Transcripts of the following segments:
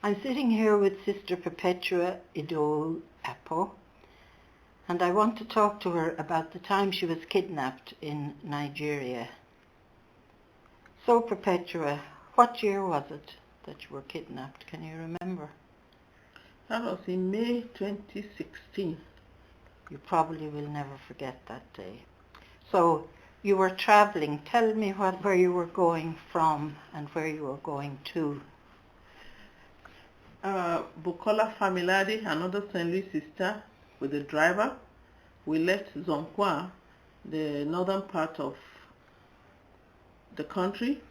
I'm sitting here with Sister Perpetua Apo, and I want to talk to her about the time she was kidnapped in Nigeria. So, Perpetua, what year was it that you were kidnapped? Can you remember? That was in May 2016. You probably will never forget that day. So, you were traveling. Tell me where you were going from and where you were going to. Bukola Familade, another St. Louis sister, with the driver. We left Zonkwa, the northern part of the country,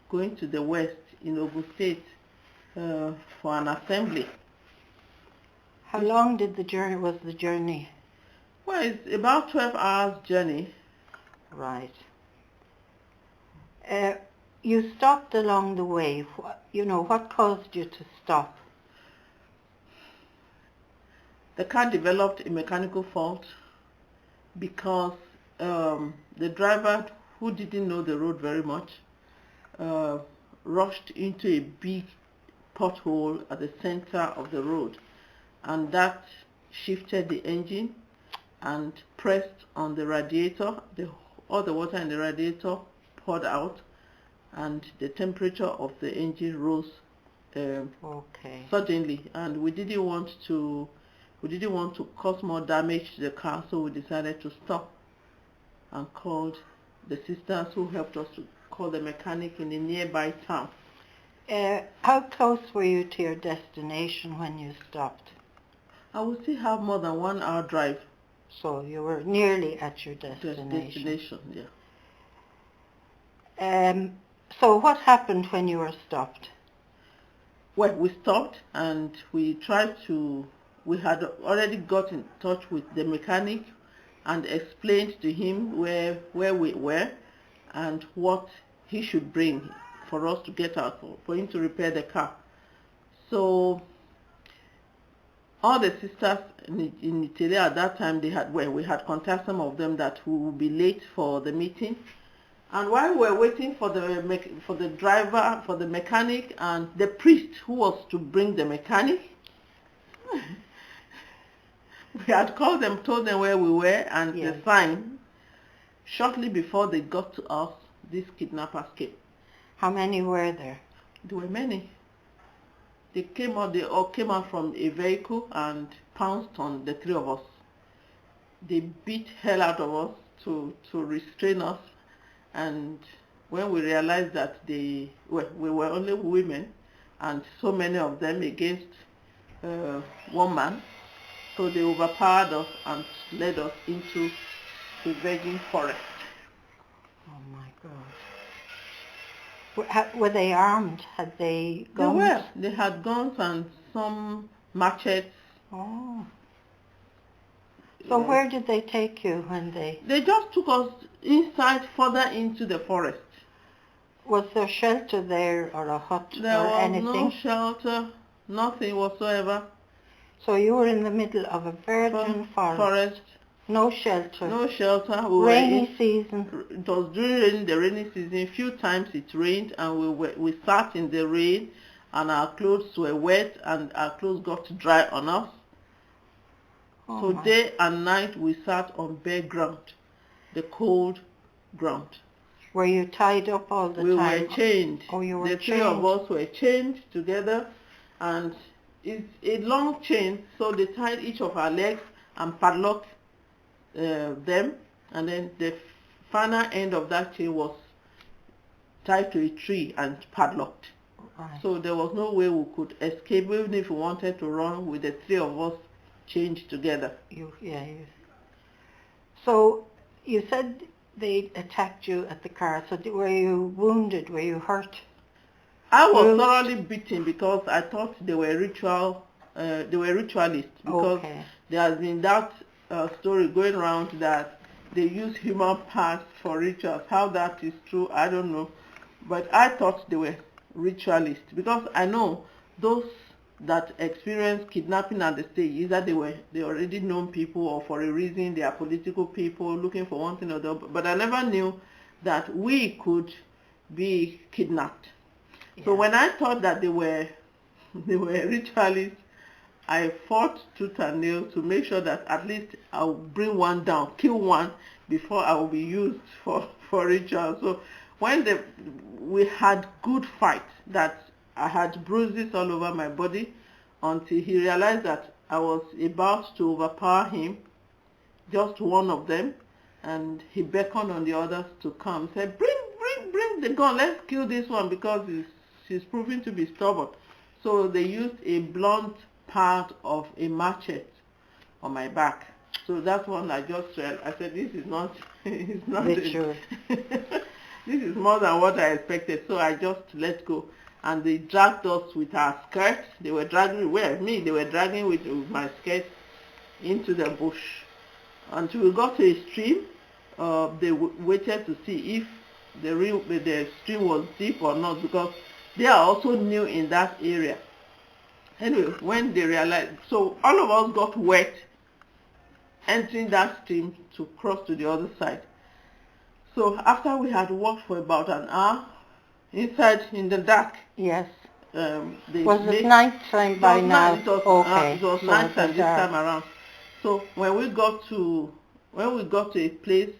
going to the west in Ogun State for an assembly. How long was the journey? Well, it's about 12 hours journey. Right. You stopped along the way. What caused you to stop? The car developed a mechanical fault because the driver, who didn't know the road very much, rushed into a big pothole at the center of the road, and that shifted the engine and pressed on the radiator. All the water in the radiator poured out, and the temperature of the engine rose suddenly, and we didn't want to cause more damage to the car, so we decided to stop and called the sisters who helped us to call the mechanic in a nearby town. How close were you to your destination when you stopped? I would still have more than 1 hour drive. So you were nearly at your destination. Yeah. So what happened when you were stopped? Well, we stopped and we had already got in touch with the mechanic and explained to him where we were and what he should bring for us to get out, for him to repair the car. So all the sisters in Italy at that time, we had contacted some of them that we would be late for the meeting. And while we were waiting for the driver, for the mechanic, and the priest who was to bring the mechanic, we had called them, told them where we were and the sign. Shortly before they got to us, these kidnappers came. How many were there? There were many. They all came out from a vehicle and pounced on the three of us. They beat hell out of us to restrain us. And when we realized that we were only women and so many of them against one man, so they overpowered us and led us into the virgin forest. Oh my God. Were they armed? Had they guns? They were. They had guns and some machetes. Oh. So where did they take you when they... They just took us further into the forest. Was there shelter there or a hut there or was anything? No shelter, nothing whatsoever. So you were in the middle of a virgin forest. No shelter. No shelter. Rainy season. It was during the rainy season. A few times it rained and we sat in the rain and our clothes were wet and our clothes got dry on us. So day and night we sat on bare ground, the cold ground. Were you tied up all the time? We were chained. Oh, you were chained. The three of us were chained together, and it's a long chain, so they tied each of our legs and padlocked them, and then the final end of that chain was tied to a tree and padlocked. Right. So there was no way we could escape, even if we wanted to run with the three of us chained together. So you said they attacked you at the car. So were you wounded? Were you hurt? I was thoroughly beaten because I thought they were ritualists. Because there has been that story going around that they use human parts for rituals. How that is true, I don't know. But I thought they were ritualists because I know those that experience kidnapping at the stage, either they already known people or for a reason they are political people looking for one thing or the other. But I never knew that we could be kidnapped. Yeah. So when I thought that they were they were ritualists, I fought tooth and nail to make sure that at least I'll bring one down, kill one, before I will be used for ritual. So when we had good fight, that I had bruises all over my body, until he realized that I was about to overpower him, just one of them, and he beckoned on the others to come. Said, bring the gun, let's kill this one, because she's proving to be stubborn. So they used a blunt part of a machete on my back. So that one I just read. I said, this is not, it's not Ritual. this is more than what I expected. So I just let go. And they dragged us with our skirts. They were dragging, they were dragging with my skirt into the bush. Until we got to a stream, they waited to see if the stream was deep or not, because they are also new in that area. Anyway, when they realized, so all of us got wet entering that stream to cross to the other side. So after we had walked for about an hour inside in the dark. Yes. Was it night time by now? It was, okay. It was so night time this time around. So when we got to a place,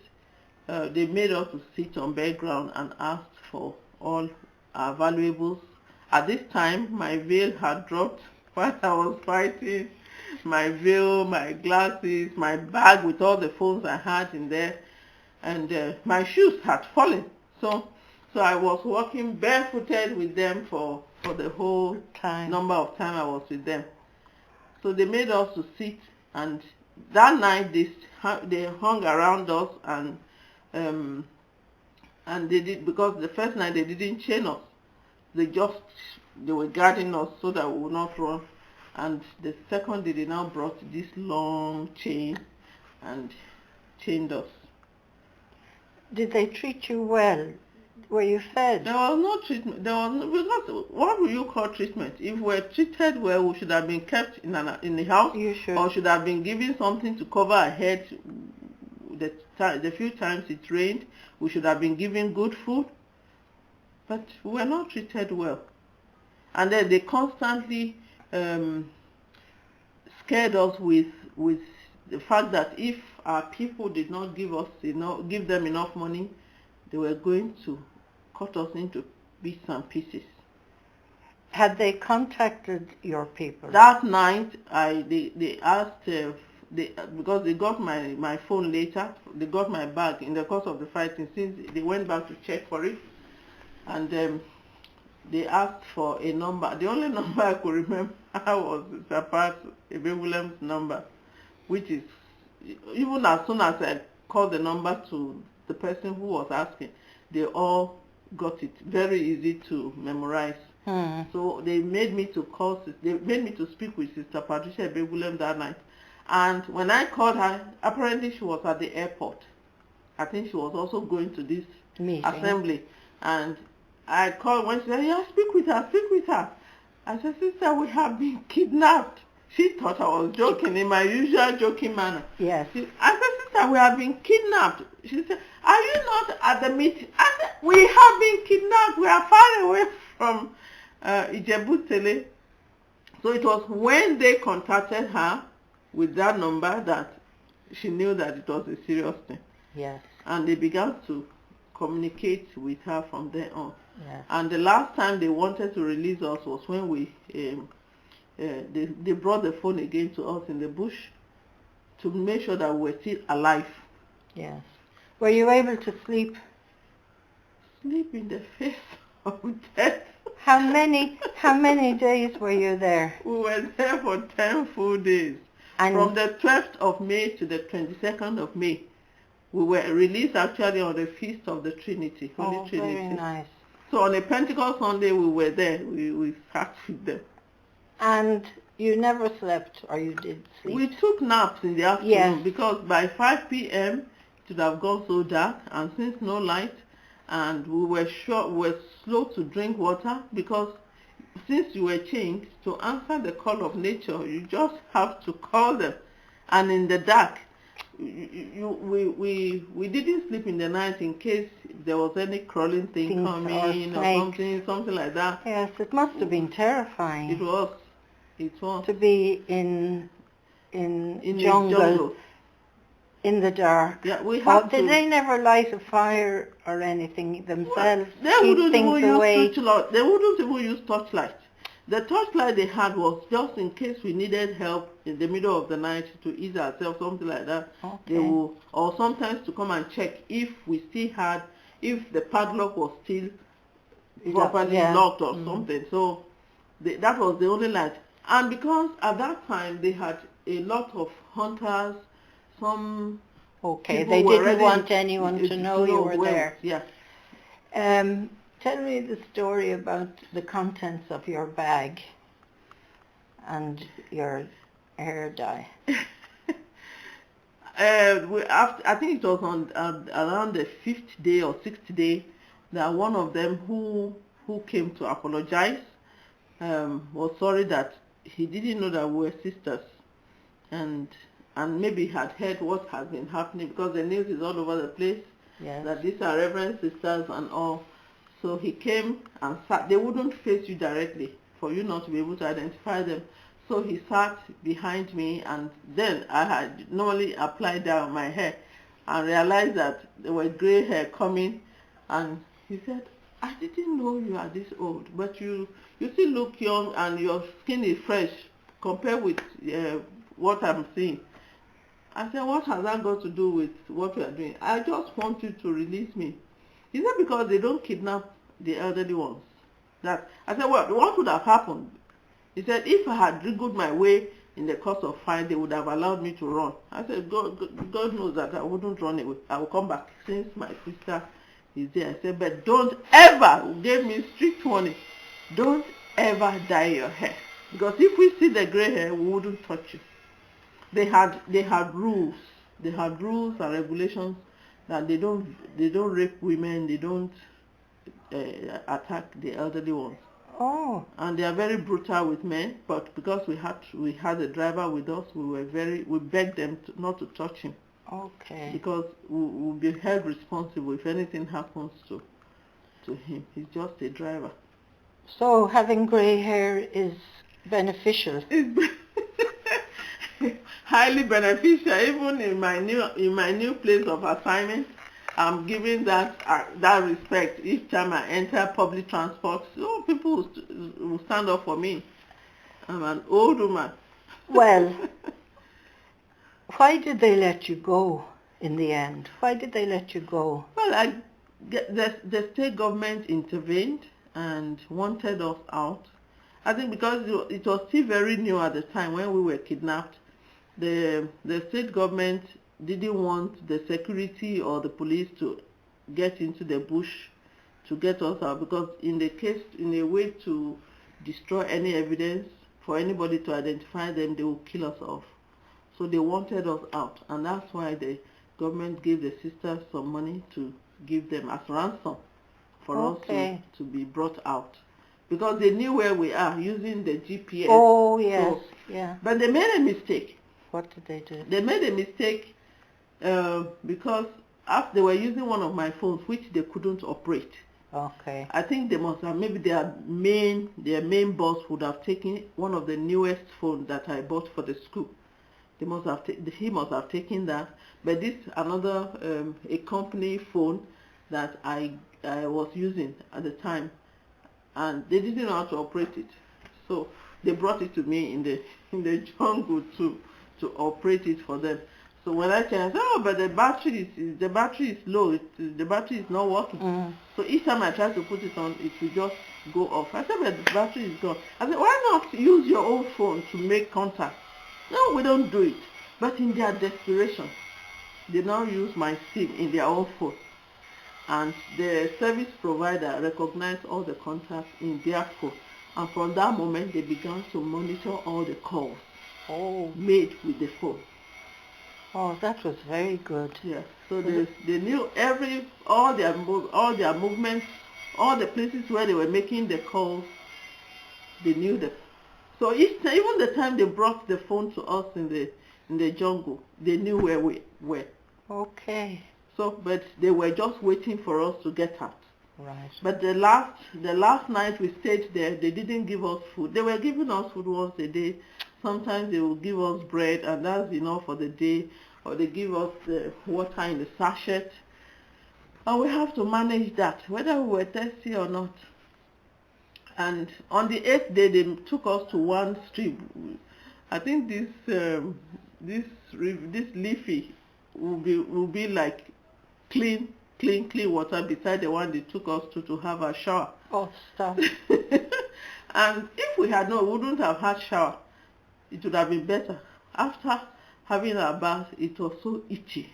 they made us to sit on bare ground and asked for all our valuables. At this time, my veil had dropped while I was fighting. My veil, my glasses, my bag with all the phones I had in there, and my shoes had fallen. So I was walking barefooted with them for the whole number of time I was with them. So they made us to sit, and that night they hung around us, and they did, because the first night they didn't chain us. They were guarding us so that we would not run. And the second day they now brought this long chain and chained us. Did they treat you well? Were you fed? There was no treatment. What would you call treatment? If we were treated well, we should have been kept in the house, or should have been given something to cover our head. The few times it rained, we should have been given good food. But we were not treated well. And then they constantly scared us with the fact that if our people did not give them enough money, they were going to cut us into bits and pieces. Had they contacted your people? That night, they asked, because they got my phone later, they got my bag in the course of the fighting, since they went back to check for it, and they asked for a number. The only number I could remember was William's number, which is, even as soon as I called the number to the person who was asking, they all got it. Very easy to memorize. So they made me to speak with Sister Patricia William that night. And when I called her, apparently she was at the airport. I think she was also going to this assembly. And I called when she said, yeah, speak with her. I said, sister, we have been kidnapped. She thought I was joking in my usual joking manner. Yes. I said, sister, we have been kidnapped. She said, are you not at the meeting? I said, we have been kidnapped. We are far away from Ijebu-Tele. So it was when they contacted her with that number that she knew that it was a serious thing. Yes. And they began to communicate with her from there on. Yes. And the last time they wanted to release us was when they brought the phone again to us in the bush to make sure that we were still alive. Yes. Were you able to sleep? Sleep in the face of death. How many days were you there? We were there for 10 full days. And from the 12th of May to the 22nd of May. We were released actually on the Feast of the Trinity, Holy Trinity. Very nice. So on a Pentecost Sunday we were there. We sat with them. And you never slept, or you did sleep? We took naps in the afternoon, because by 5 p.m. it would have gone so dark, and since no light, and we were slow to drink water, because since you were chained, to answer the call of nature, you just have to call them. And in the dark, we didn't sleep in the night in case there was any crawling thing Things coming or something like that. Yes, it must have been terrifying. It was. To be in the jungle. In the dark. Yeah, we have Did they never light a fire or anything themselves? Well, keep things away? They wouldn't even use torchlight. The torchlight they had was just in case we needed help in the middle of the night to ease ourselves, something like that. Okay. They will, or sometimes to come and check if the padlock was still properly locked or something. So that was the only light. And because at that time they had a lot of hunters, some they didn't want anyone to know you were there. Yeah. Tell me the story about the contents of your bag and your hair dye. I think it was on around the 5th day or 6th day that one of them who came to apologize was sorry that he didn't know that we were sisters, and maybe had heard what had been happening, because the news is all over the place. Yes. That these are Reverend sisters and all. So he came and sat. They wouldn't face you directly for you not to be able to identify them. So he sat behind me, and then I had normally applied down my hair and realized that there were gray hair coming, and he said, I didn't know you are this old, but you still look young and your skin is fresh compared with what I'm seeing. I said, what has that got to do with what we are doing? I just want you to release me. He said, because they don't kidnap the elderly ones. I said, well, what would have happened? He said, if I had wriggled my way in the course of fire, they would have allowed me to run. I said, God knows that I wouldn't run away. I will come back since my sister is there. I said, but don't ever, gave me strict warning, don't ever dye your hair. Because if we see the gray hair, we wouldn't touch you. They had rules. They had rules and regulations that they don't rape women, they don't attack the elderly ones. Oh. And they are very brutal with men, but because we had a driver with us, we begged them not to touch him. Okay. Because we'll be held responsible if anything happens to him. He's just a driver. So having grey hair is beneficial. Highly beneficial. Even in my new place of assignment, I'm giving that respect each time I enter public transport. So people will stand up for me. I'm an old woman. Well, why did they let you go in the end? Why did they let you go? Well, the state government intervened and wanted us out. I think because it was still very new at the time when we were kidnapped. The state government didn't want the security or the police to get into the bush to get us out, because in a way to destroy any evidence for anybody to identify them, they will kill us off. So they wanted us out, and that's why the government gave the sisters some money to give them as ransom for us to be brought out, because they knew where we are using the GPS. Oh yes, yeah. But they made a mistake. What did they do? They made a mistake because after they were using one of my phones, which they couldn't operate. Okay. I think they must have, maybe their main boss would have taken one of the newest phones that I bought for the school. He must have taken that. But this another a company phone that I was using at the time, and they didn't know how to operate it. So they brought it to me in the jungle to operate it for them. So when I checked, I said, oh, but the battery is low. The battery is not working. Mm. So each time I try to put it on, it will just go off. I said, but the battery is gone. I said, why not use your own phone to make contact? No, we don't do it. But in their desperation, they now use my SIM in their own phone. And the service provider recognized all the contacts in their phone. And from that moment, they began to monitor all the calls made with the phone. Oh, that was very good. Yeah. So they knew all their movements, all the places where they were making the calls. They knew them. So even the time they brought the phone to us in in the jungle. They knew where we were. Okay. So, but they were just waiting for us to get out. Right. But the last night we stayed there, they didn't give us food. They were giving us food once a day. Sometimes they will give us bread, and that's enough for the day. Or they give us water in the sachet. And we have to manage that, whether we were thirsty or not. And on the 8th day, they took us to one stream. I think this leafy will be like clean water beside the one they took us to have a shower. Oh, stop. And if we had known, we wouldn't have had shower. It would have been better. After having a bath, it was so itchy.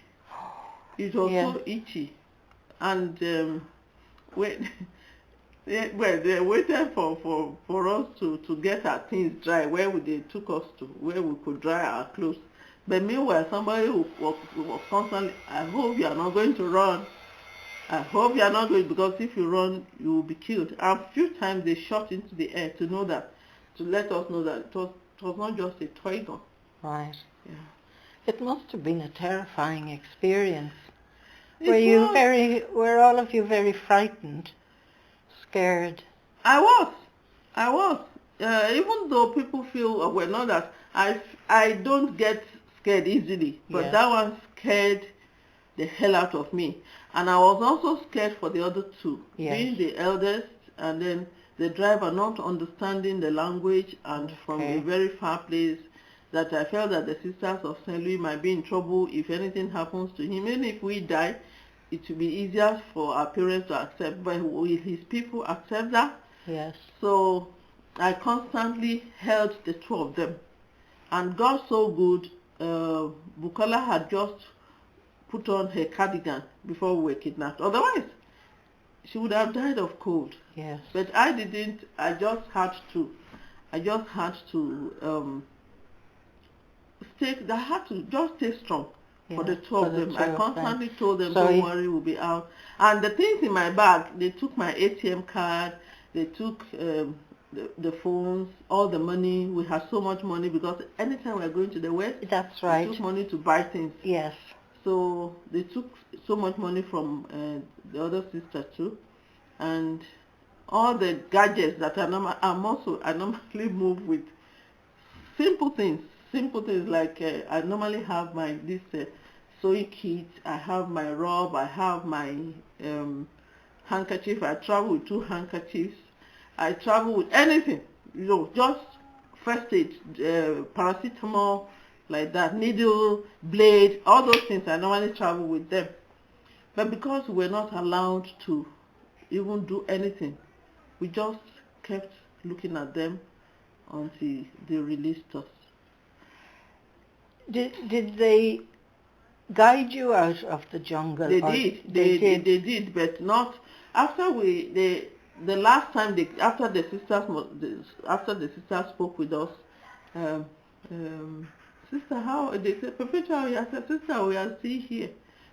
It was so itchy. And when they waited for us to get our things dry, where they took us to, where we could dry our clothes. But meanwhile, somebody was constantly, I hope you are not going to run. I hope you are not going, because if you run, you will be killed. And a few times they shot into the air to let us know that it was not just a toy gun. Right. Yeah. It must have been a terrifying experience. Were all of you very frightened, scared? I was. Even though people feel, well, not that I don't get scared easily, but that one scared the hell out of me. And I was also scared for the other two, being the eldest, and then the driver not understanding the language, and from a very far place, that I felt that the sisters of St. Louis might be in trouble if anything happens to him. Even if we die, it will be easier for our parents to accept. But will his people accept that? Yes. So I constantly held the two of them. And God so good, Bukola had just put on her cardigan before we were kidnapped. Otherwise, she would have died of cold. Yes. But I didn't. I just had to stay strong for the two of them. I constantly told them, don't worry, we'll be out. And the things in my bag, they took my ATM card, they took the phones, all the money. We had so much money because anytime we were going to the West, that's right, we took money to buy things. Yes. So they took so much money from the other sister too, and all the gadgets that I normally move with. Simple things like I normally have this sewing kit. I have my rub. I have my handkerchief. I travel with 2 handkerchiefs. I travel with anything, just first aid, paracetamol, like that, needle, blade, all those things. I normally travel with them. But because we're not allowed to even do anything, we just kept looking at them until they released us. Did they guide you out of the jungle? They did, but not after the last time after the sisters spoke with us. Sister, how they said, Perpetua, I said, sister, we are still here.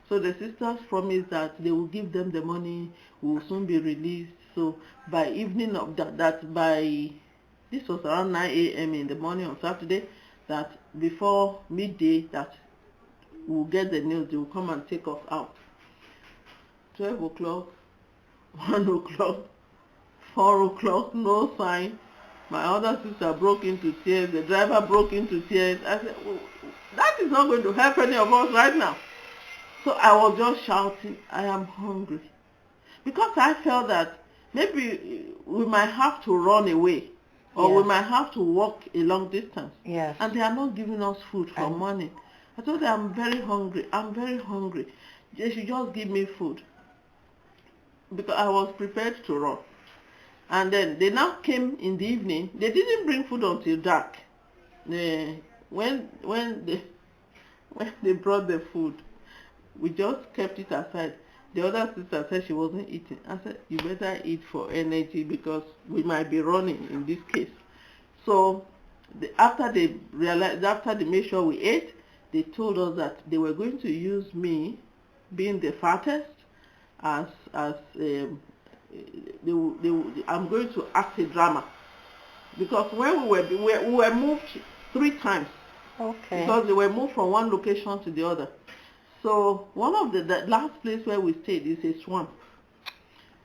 So the sisters promised that they will give them the money, we will soon be released. So by evening of this was around 9 a.m. in the morning on Saturday, that before midday that we'll get the news, they will come and take us out. 12 o'clock, 1 o'clock, 4 o'clock, no sign. My other sister broke into tears, the driver broke into tears. I said, that is not going to help any of us right now. So I was just shouting, I am hungry. Because I felt that maybe we might have to run away, or we might have to walk a long distance. Yes. And they are not giving us food for morning. I told them, I'm very hungry. They should just give me food. Because I was prepared to run. And then they now came in the evening. They didn't bring food until dark. When they brought the food, we just kept it aside. The other sister said she wasn't eating. I said, you better eat for energy because we might be running in this case. So after they made sure we ate, they told us that they were going to use me, being the fattest, as I'm going to act a drama. Because when we were moved 3 times. Okay. Because they were moved from one location to the other. So one of the last place where we stayed is a swamp.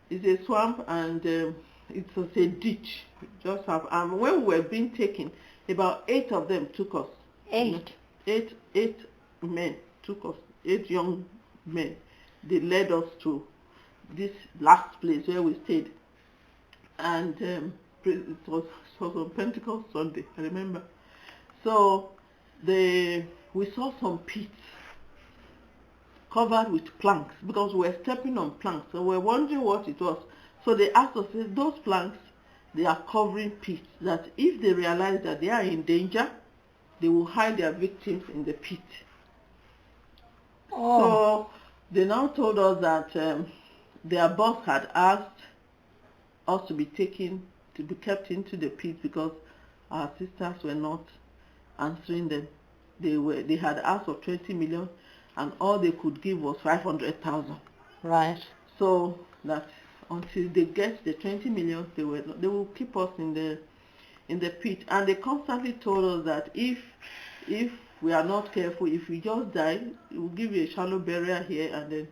It's a swamp, and it was a ditch. Just have, and when we were being taken, about 8 of them took us. 8? Eight men took us. 8 young men. They led us to this last place where we stayed, and it was on Pentecost Sunday, I remember. So we saw some pits covered with planks, because we were stepping on planks, so we were wondering what it was. So they asked us, those planks, they are covering pits, that if they realize that they are in danger, they will hide their victims in the pit. Oh. So they now told us that their boss had asked us to be kept into the pit because our sisters were not answering them. They had asked for 20 million, and all they could give was 500,000. Right. So that until they get the 20 million, they will keep us in the pit. And they constantly told us that if we are not careful, if we just die, we'll give you a shallow burial here, and then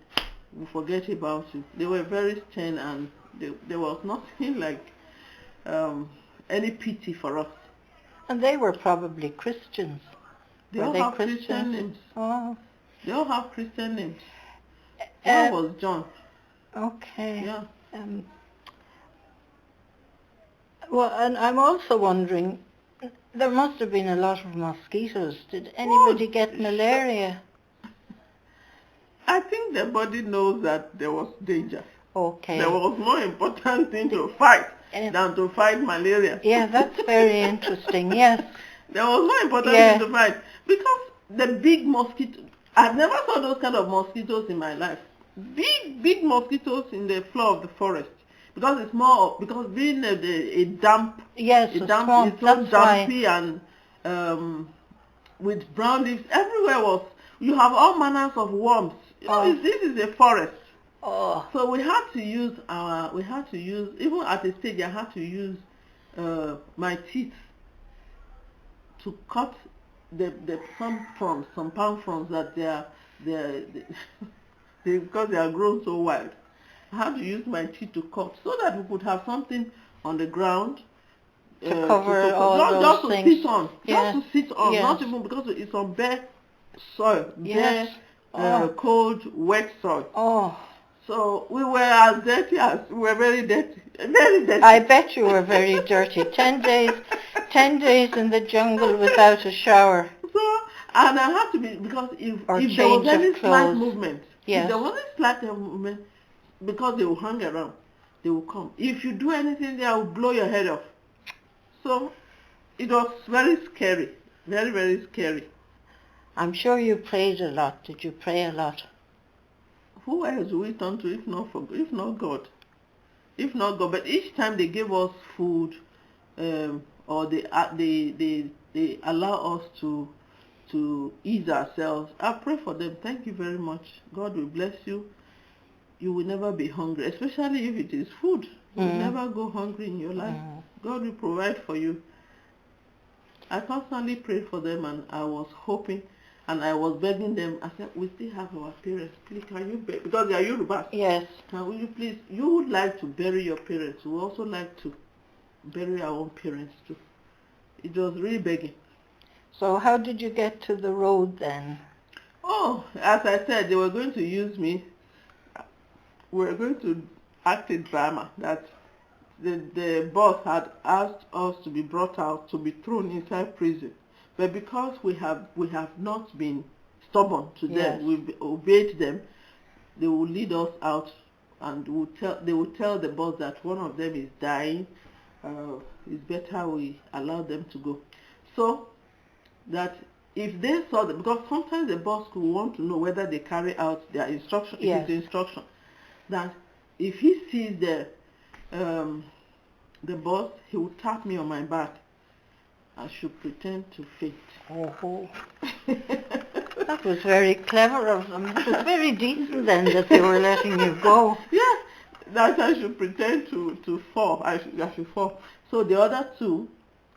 we'll forget about it. They were very stern, and there was nothing like any pity for us. And they were probably Christians. They all have Christian names. Oh. They all have Christian names. One was John. Okay. Yeah. Well, and I'm also wondering, there must have been a lot of mosquitoes. Did anybody get malaria? I think the body knows that there was danger. Okay. There was more important thing to fight than to fight malaria. Yeah, that's very interesting, yes. There was more important thing to fight. Because the big mosquito, I've never saw those kind of mosquitoes in my life. Big mosquitoes in the floor of the forest. Because it's more, because being a damp, swamp, it's so dampy, and with brown leaves, everywhere you have all manners of worms. This is a forest. Oh. So we had to use, even at a stage I had to use my teeth to cut some palm fronds that because they are grown so wild. I had to use my teeth to cut so that we could have something on the ground to cover all those things. Just to sit on, not even because it's on bare soil, cold, wet soil. Oh. So we were as dirty as we were very dirty. I bet you were very dirty. 10 days in the jungle without a shower. So, and I had to be, because if there was any slight movement, because they will hang around, they will come. If you do anything, they will blow your head off. So it was very scary, very, very scary. I'm sure you prayed a lot. Did you pray a lot? Who else do we turn to if not God? If not God, but each time they gave us food, or they allow us to ease ourselves, I pray for them. Thank you very much. God will bless you. You will never be hungry, especially if it is food. You will never go hungry in your life. God will provide for you. I constantly prayed for them, and I was hoping, and I was begging them. I said, we still have our parents. Please, can you beg? Because they are Yorubas. Yes. Can you please, you would like to bury your parents. We also like to bury our own parents too. It was really begging. So how did you get to the road then? Oh, as I said, they were going to use me. We were going to act in drama that the boss had asked us to be brought out to be thrown inside prison. But because we have not been stubborn to them, we've obeyed them, they will lead us out, and they will tell the boss that one of them is dying. It's better we allow them to go. So that if they saw them, because sometimes the boss could want to know whether they carry out their instruction, if it's the instruction, that if he sees the boss, he will tap me on my back. I should pretend to faint. Oh. That was very clever of them. It was very decent then that they were letting you go. Yeah, that I should pretend to fall. I should fall. So the other two,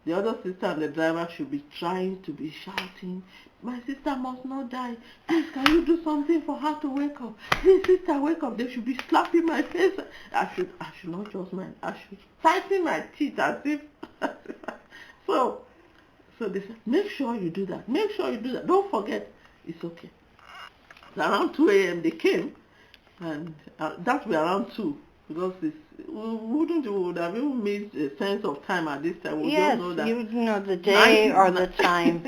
the other sister and the driver should be trying to be shouting, my sister must not die. Please, can you do something for her to wake up? Please, sister, wake up. They should be slapping my face. I should not just mind. I should tighten my teeth as if. So they said, make sure you do that. Make sure you do that. Don't forget. It's okay. So around 2 a.m. they came, and that was around 2, because we would have even made a sense of time at this time. We yes, don't know that. you would know the day or the time.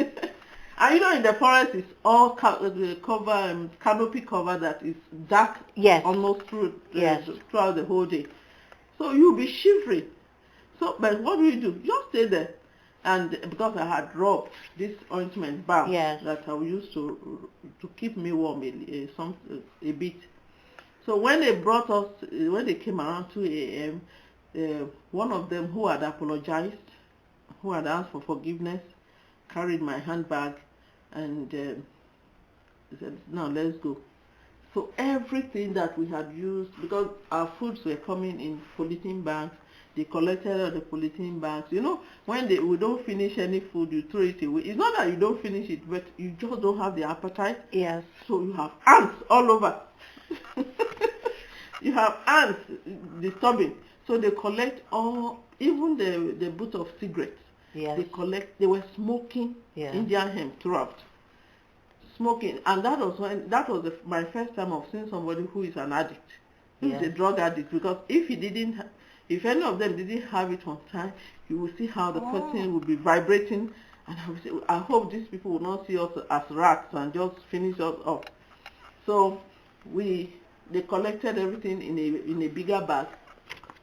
And you know, in the forest, it's all canopy cover that is dark, yes, almost yes, throughout the whole day. So you'll be shivering. So, but what do you do? Just stay there. And because I had rubbed this ointment balm, yes, that I used to keep me warm a bit. So when they brought us, when they came around 2 a.m., one of them who had apologized, who had asked for forgiveness, carried my handbag and said, now let's go. So everything that we had used, because our foods were coming in polythene bags, they collected all the polythene bags. You know, when we don't finish any food, you throw it away. It's not that you don't finish it, but you just don't have the appetite. yes. So you have ants all over. You have ants disturbing. So they collect even the butt of cigarettes. Yes. They were smoking, yeah, Indian hemp throughout. Smoking. And that was my first time of seeing somebody who is an addict. Who's a drug addict. Because if any of them didn't have it on time, you will see how the person will be vibrating. And I will say, I hope these people will not see us as rats and just finish us off. So they collected everything in a bigger bag.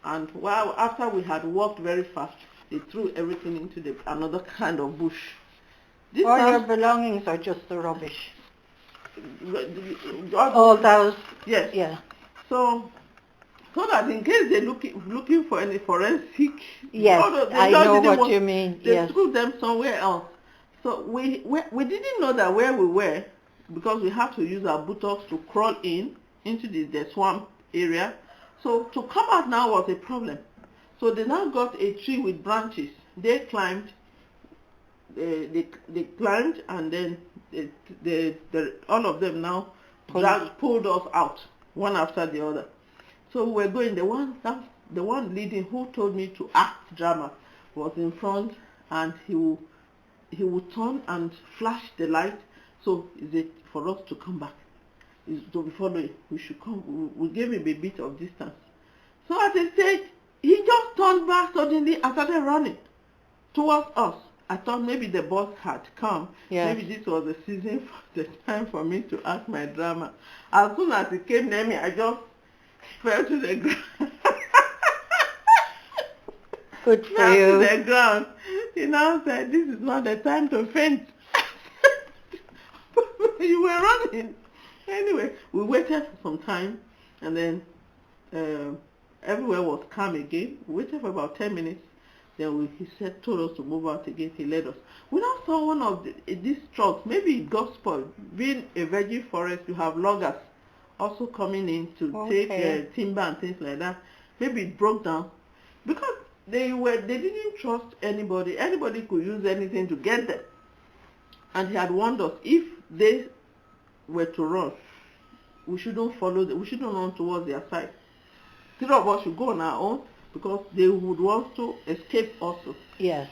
And after we had walked very fast, they threw everything into another kind of bush. All your belongings are just the rubbish. All those. Yes. Yeah. So that in case they're looking for any forensic, yes, I know what you mean. They yes. threw them somewhere else. So we didn't know that where we were, because we had to use our buttocks to crawl into the swamp area. So to come out now was a problem. So they now got a tree with branches. They climbed. They climbed, and then all of them now pulled us out one after the other. So we were going. The one leading, who told me to act drama, was in front, and he would turn and flash the light. So is it for us to come back? Is to be following? We should come. We gave him a bit of distance. So at a stage, he just turned back suddenly and started running towards us. I thought maybe the boss had come. Yes. Maybe this was the time for me to act my drama. As soon as he came near me, I just fell to the ground. Good for you. To the ground. He now said, this is not the time to faint. You were running. Anyway, we waited for some time, and then everywhere was calm again. We waited for about 10 minutes. Then he told us to move out again. He led us. We now saw one of these trucks. Maybe it got spoiled. Being a virgin forest, you have loggers also coming in to take timber and things like that. Maybe it broke down because they didn't trust anybody. Anybody could use anything to get them. And he had warned us, if they were to run, we shouldn't follow them. We shouldn't run towards their side. 3 of us should go on our own, because they would want to escape also. Yes.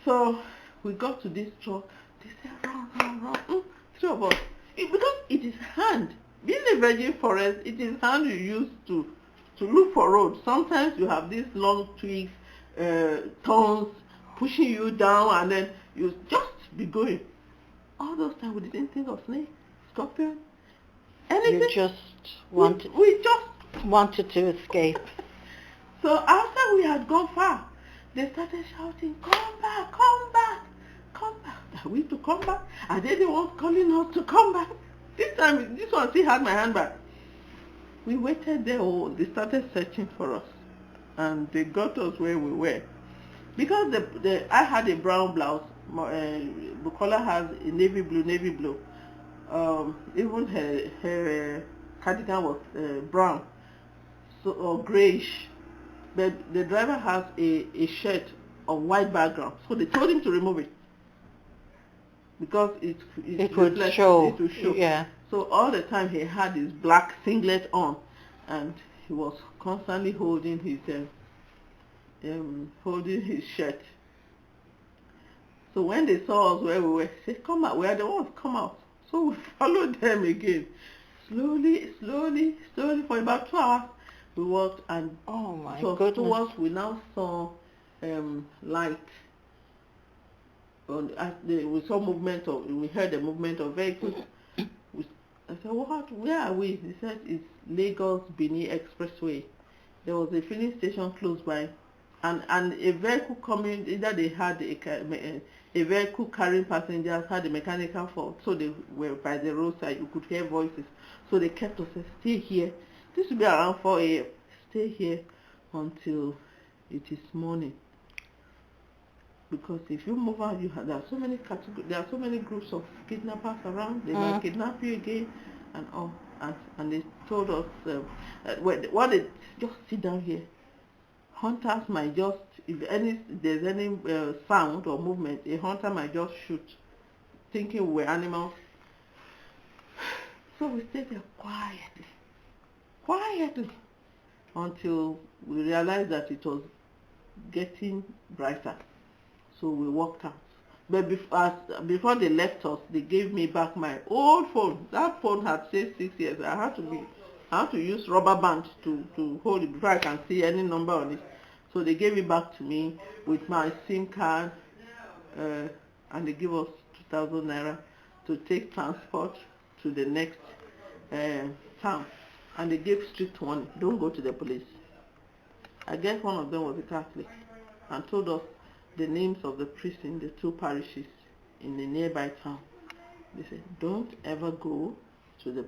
So we got to this truck. They said, run. 3 of us. Because it is hand. Being a virgin forest, it is hand you use to look for roads. Sometimes you have these long twigs, thorns pushing you down, and then you just be going. All those times we didn't think of snake, scorpion, anything. You just wanted. We just wanted to escape. So after we had gone far, they started shouting, come back, come back, come back. Are we to come back? Are they the ones calling us to come back? This time, this one still had my handbag. We waited there, they started searching for us. And they got us where we were. Because I had a brown blouse, Bukola has a navy blue. Even her cardigan was brown, or grayish. But the driver has a shirt on white background. So they told him to remove it because it would show. It would show. Yeah. So all the time he had his black singlet on, and he was constantly holding his shirt. So when they saw us where we were, they said, "Come out, we are the ones, come out." So we followed them again, slowly, for about 2 hours. We walked, and oh my so goodness. towards we now saw light. We saw we heard the movement of vehicles. I said, "What? Where are we?" He said, "It's Lagos Benin Expressway." There was a filling station close by, and a vehicle coming. Either they had a vehicle carrying passengers had a mechanical fault, so they were by the roadside. You could hear voices, so they kept us saying, "Stay here." This will be around 4 a.m. Stay here until it is morning. Because if you move out, there are so many there are so many groups of kidnappers around. They might kidnap you again, and all. And they told us, what they just sit down here. Hunters might just, if there's any sound or movement, a hunter might just shoot, thinking we're animals. So we stayed there quietly, until we realized that it was getting brighter. So we walked out. But before they left us, they gave me back my old phone. That phone had stayed 6 years. I had to use rubber band to hold it before I can see any number on it. So they gave it back to me with my SIM card, and they gave us 2,000 naira to take transport to the next town. And they gave strict warning: don't go to the police. I guess one of them was a Catholic, and told us the names of the priests in the 2 parishes in the nearby town. They said, "Don't ever go to the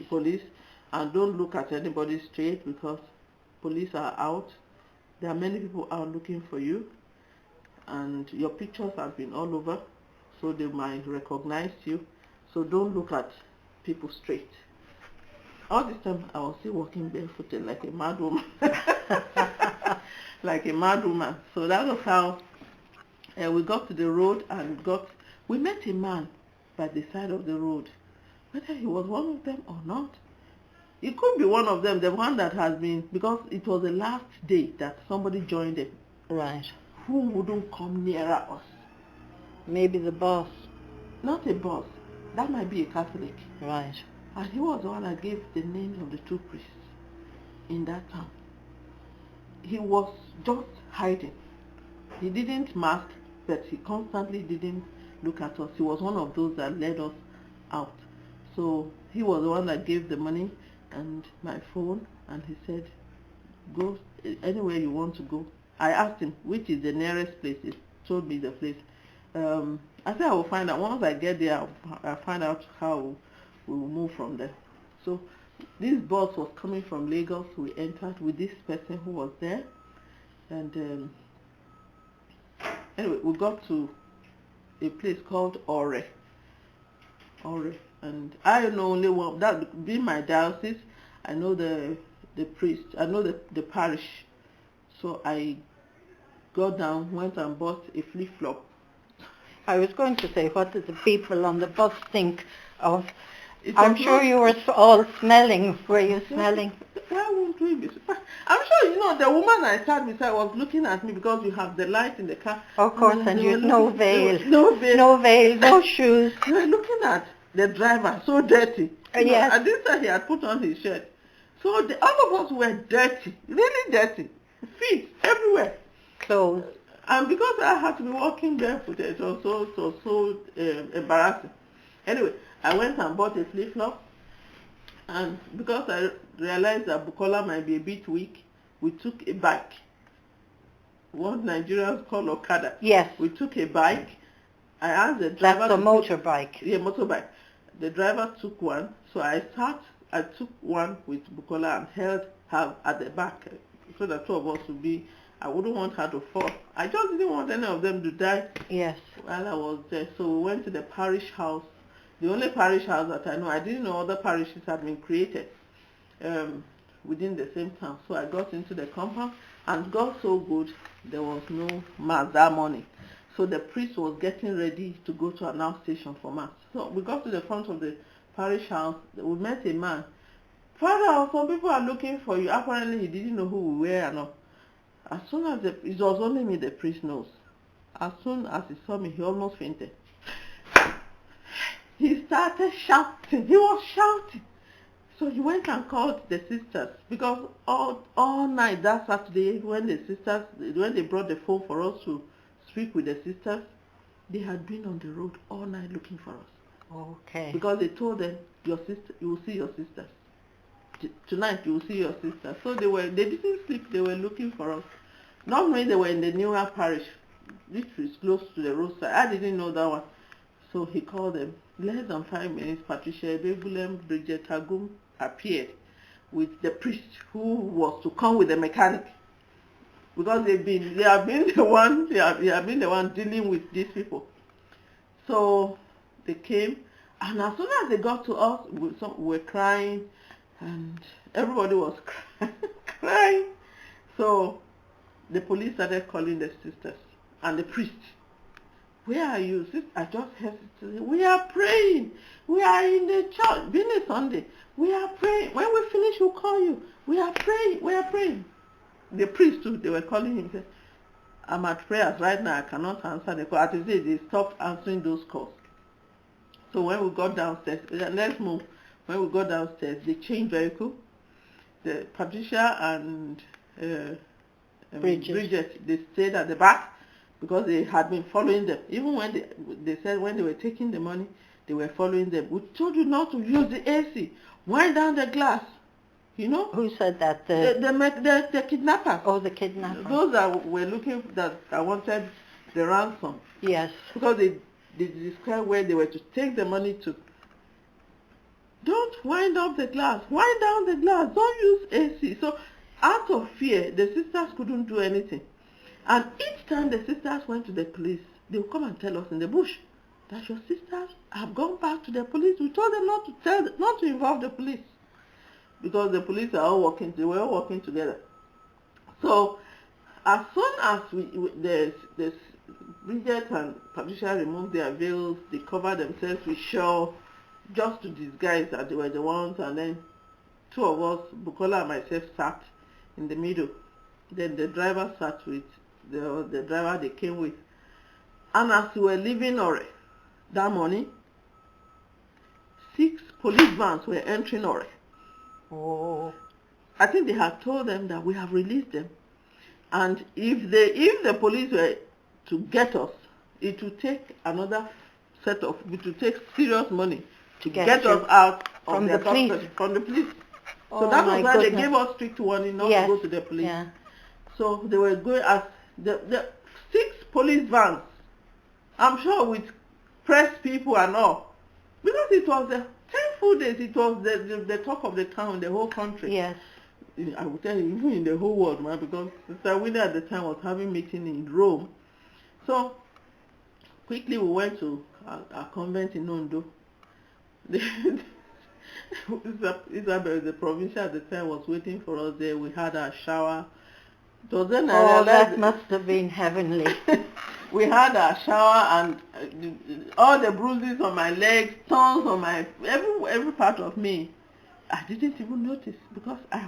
police, and don't look at anybody straight, because police are out. There are many people out looking for you, and your pictures have been all over, so they might recognize you. So don't look at people straight." All this time I was still walking barefooted like a mad woman. Like a mad woman. So that was how we got to the road, and we met a man by the side of the road. Whether he was one of them or not, it could be one of them, the one that has been, because it was the last day that somebody joined them. Right. Who wouldn't come nearer us? Maybe the boss. Not a boss. That might be a Catholic. Right. And he was the one that gave the names of the 2 priests in that town. He was just hiding. He didn't mask, but he constantly didn't look at us. He was one of those that led us out. So he was the one that gave the money and my phone, and he said, "Go anywhere you want to go." I asked him, which is the nearest place. He told me the place. I said I will find out. Once I get there, I'll find out how we will move from there. So this bus was coming from Lagos. We entered with this person who was there, and anyway, we got to a place called Ore, and I know only one. That being my diocese, I know the priest. I know the parish. So I got down, went and bought a flip-flop. I was going to say, what did the people on the bus think of? I'm sure you were all smelling. Were you smelling? Why won't we be? I'm sure, the woman I sat beside was looking at me, because you have the light in the car. Of course, and you had no veil. No veil. No veil, no shoes. You were looking at the driver, so dirty. Yes. At this time he had put on his shirt. So all of us were dirty, really dirty. Feet everywhere. Clothes. And because I had to be walking barefooted, it was so embarrassing. Anyway, I went and bought a flip-flop, and because I realized that Bukola might be a bit weak, we took a bike. What Nigerians call Okada. Yes. We took a bike. I asked the driver. That's a motorbike. Yeah, motorbike. The driver took one, so I took one with Bukola and held her at the back, so that 2 of us would be. I wouldn't want her to fall. I just didn't want any of them to die. Yes. While I was there. So we went to the parish house. The only parish house that I know. I didn't know other parishes had been created within the same town. So I got into the compound. And God so good, there was no mass that morning. So the priest was getting ready to go to an outstation for mass. So we got to the front of the parish house. We met a man. Father, some people are looking for you. Apparently he didn't know who we were and all. As soon as it was only me, the priest knows. As soon as he saw me, he almost fainted. He started shouting. He was shouting. So he went and called the sisters, because all night that Saturday, when they brought the phone for us to speak with the sisters, they had been on the road all night looking for us. Okay. Because they told them, you will see your sisters. Tonight you will see your sisters. So they didn't sleep, they were looking for us. Normally they were in the newer parish, which is close to the roadside. I didn't know that one. So he called them. Less than 5 minutes, Patricia, Begulem, Bridget, Tagum appeared with the priest who was to come with the mechanic, because they have been the one dealing with these people. So they came, and as soon as they got to us, we were crying, and everybody was crying. So the police started calling the sisters and the priest. Where are you? I just hesitated. We are praying. We are in the church. Being a Sunday, we are praying. When we finish, we'll call you. We are praying. We are praying. The priest too, they were calling him. Said, I'm at prayers right now. I cannot answer the call. As I said, they stopped answering those calls. So when we got downstairs, let's move. When we got downstairs, they changed vehicle. The Patricia and Bridget, they stayed at the back, because they had been following them. Even when they said when they were taking the money, they were following them. We told you not to use the AC. Wind down the glass. You know? Who said that? The kidnappers. Oh, the kidnappers. Those that were looking, that wanted the ransom. Yes. Because they described where they were to take the money to. Don't wind up the glass. Wind down the glass. Don't use AC. So out of fear, the sisters couldn't do anything. And each time the sisters went to the police, they would come and tell us in the bush that your sisters have gone back to the police. We told them not to involve the police, because the police are all working. They were all working together. So as soon as the Bridget and Patricia removed their veils, they covered themselves with shawl just to disguise that they were the ones. And then two of us, Bukola and myself, sat in the middle. Then the driver sat with the driver they came with. And as we were leaving Ore that morning, 6 police vans were entering Ore. Oh. I think they had told them that we have released them, and if the police were to get us, it would take another it would take serious money to get us out from the police. From the police. Oh, so that was why goodness. They gave us strict warning not to go to the police. Yeah. So they were going as the 6 police vans, I'm sure, with press people and all, because it was 10 full days. It was the talk of the town, the whole country. Yes. I would tell you, even in the whole world, man, because Sister Winnie at the time was having meeting in Rome. So quickly we went to a convent in Ondo. Isabel, the provincial at the time, was waiting for us there. We had our shower. So then that must have been heavenly. We had our shower, and all the bruises on my legs, thorns on my every part of me, I didn't even notice, because I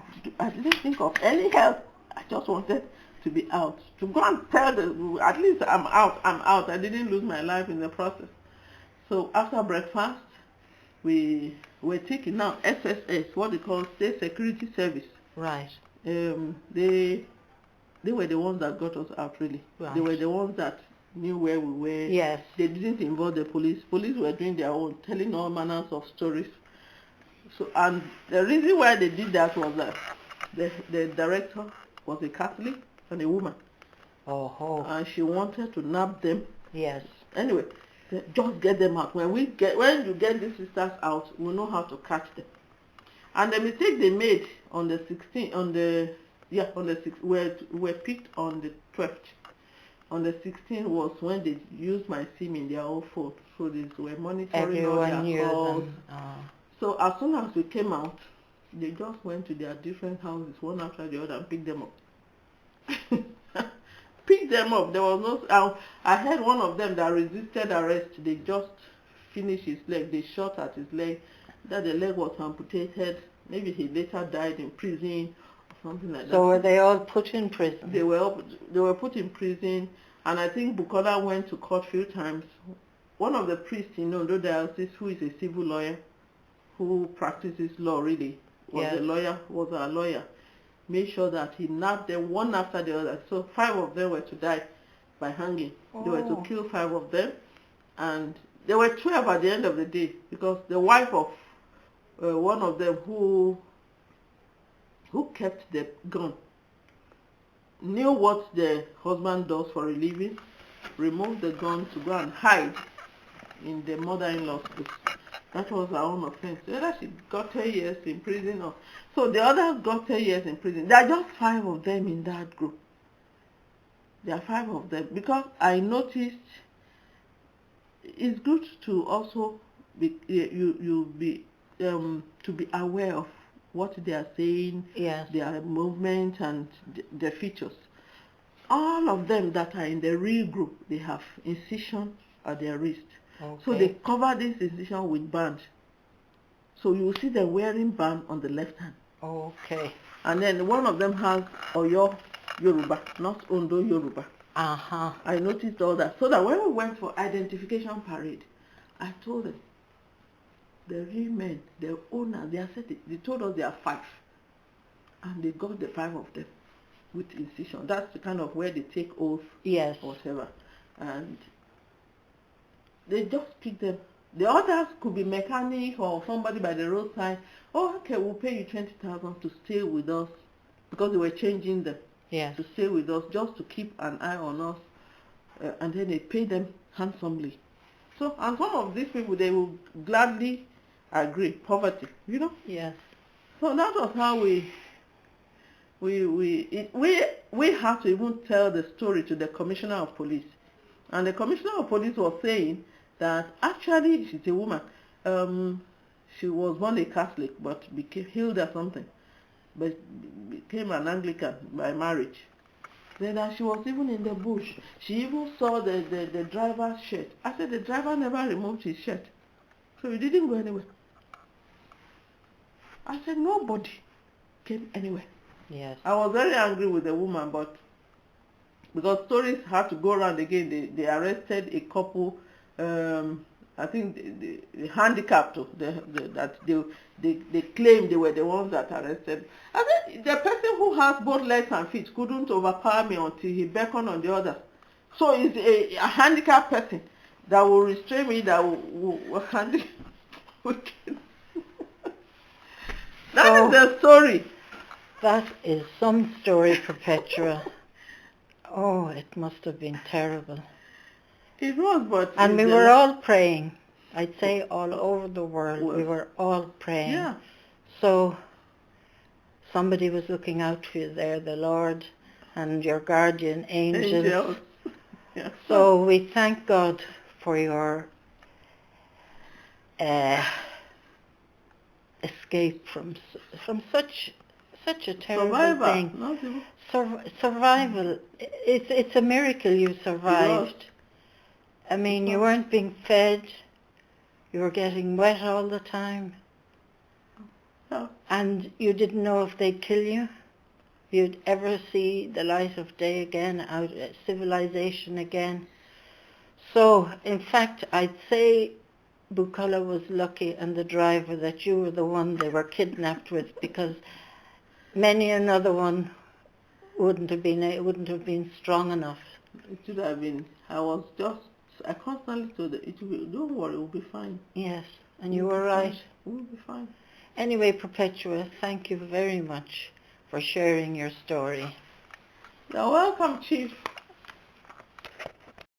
didn't think of any help. I just wanted to be out, to go and tell at least I'm out. I didn't lose my life in the process. So after breakfast, we were taking now SSS, what they call State Security Service. Right. They were the ones that got us out, really. Right. They were the ones that knew where we were. Yes. They didn't involve the police. Police were doing their own, telling all manners of stories. So, and the reason why they did that was that the director was a Catholic and a woman. Oh. And she wanted to nab them. Yes. Anyway, just get them out. When you get these sisters out, we'll know how to catch them. And the mistake they made on the 16th, on the 6th, were picked on the 12th. On the 16th was when they used my SIM in their own phone. So they were monitoring all their calls. So as soon as we came out, they just went to their different houses, one after the other, and picked them up. picked them up. There was no. I heard one of them that resisted arrest. They just finished his leg. They shot at his leg. That the leg was amputated. Maybe he later died in prison or something like that. So were they all put in prison? They were put in prison, and I think Bukola went to court a few times. One of the priests in Ondo Diocese, who is a civil lawyer, who practices law really, was a lawyer, made sure that he nabbed them one after the other. So 5 of them were to die by hanging. They were to kill 5 of them, and there were 12 at the end of the day, because the wife of one of them who kept the gun knew what the husband does for a living, removed the gun to go and hide in the mother-in-law's place. That was her own offense. Whether she got 10 years in prison or... So the others got 10 years in prison. There are just 5 of them in that group. There are 5 of them. Because I noticed it's good to also be to be aware of what they are saying, their movement and their features. All of them that are in the real group, they have incision at their wrist. Okay. So they cover this incision with band. So you will see them wearing band on the left hand. Okay. And then one of them has Oyo Yoruba, not Ondo Yoruba. Uh-huh. I noticed all that. So that when we went for identification parade, I told them, the real men, the owners, they told us there are 5. And they got the 5 of them with incision. That's the kind of where they take oath or whatever. And they just pick them. The others could be mechanic or somebody by the roadside. Oh, okay, we'll pay you 20,000 to stay with us, because they were changing them to stay with us, just to keep an eye on us. And then they pay them handsomely. So, and some of these people, they will gladly agree. Poverty, you know. Yes. So that was how we had to even tell the story to the commissioner of police. And the commissioner of police was saying that actually she's a woman. She was born a Catholic but became healed or something, but became an Anglican by marriage. Then that she was even in the bush. She even saw the driver's shirt. I said the driver never removed his shirt, so he didn't go anywhere. I said nobody came anywhere. Yes. I was very angry with the woman, but because stories had to go around again, they arrested a couple. I think the handicapped, that they claimed they were the ones that arrested. I mean, the person who has both legs and feet couldn't overpower me until he beckoned on the others. So it's a handicapped person that will restrain me, that will handicap. That is the story. That is some story, Perpetua. Oh, it must have been terrible. It was, but... And we were all praying. I'd say all over the world, we were all praying. Yeah. So somebody was looking out for you there, the Lord and your guardian angels. Yeah. So we thank God for your escape from such a terrible thing. Survival. It's a miracle you survived. I mean, you weren't being fed. You were getting wet all the time. No. And you didn't know if they'd kill you. You'd ever see the light of day again, out civilization again. So, in fact, I'd say Bukola was lucky, and the driver, that you were the one they were kidnapped with, because many another one wouldn't have been strong enough. It should have been. I constantly told it, don't worry, we'll be fine. Yes, and you were right. We'll be fine. Anyway, Perpetua, thank you very much for sharing your story. You're welcome, Chief.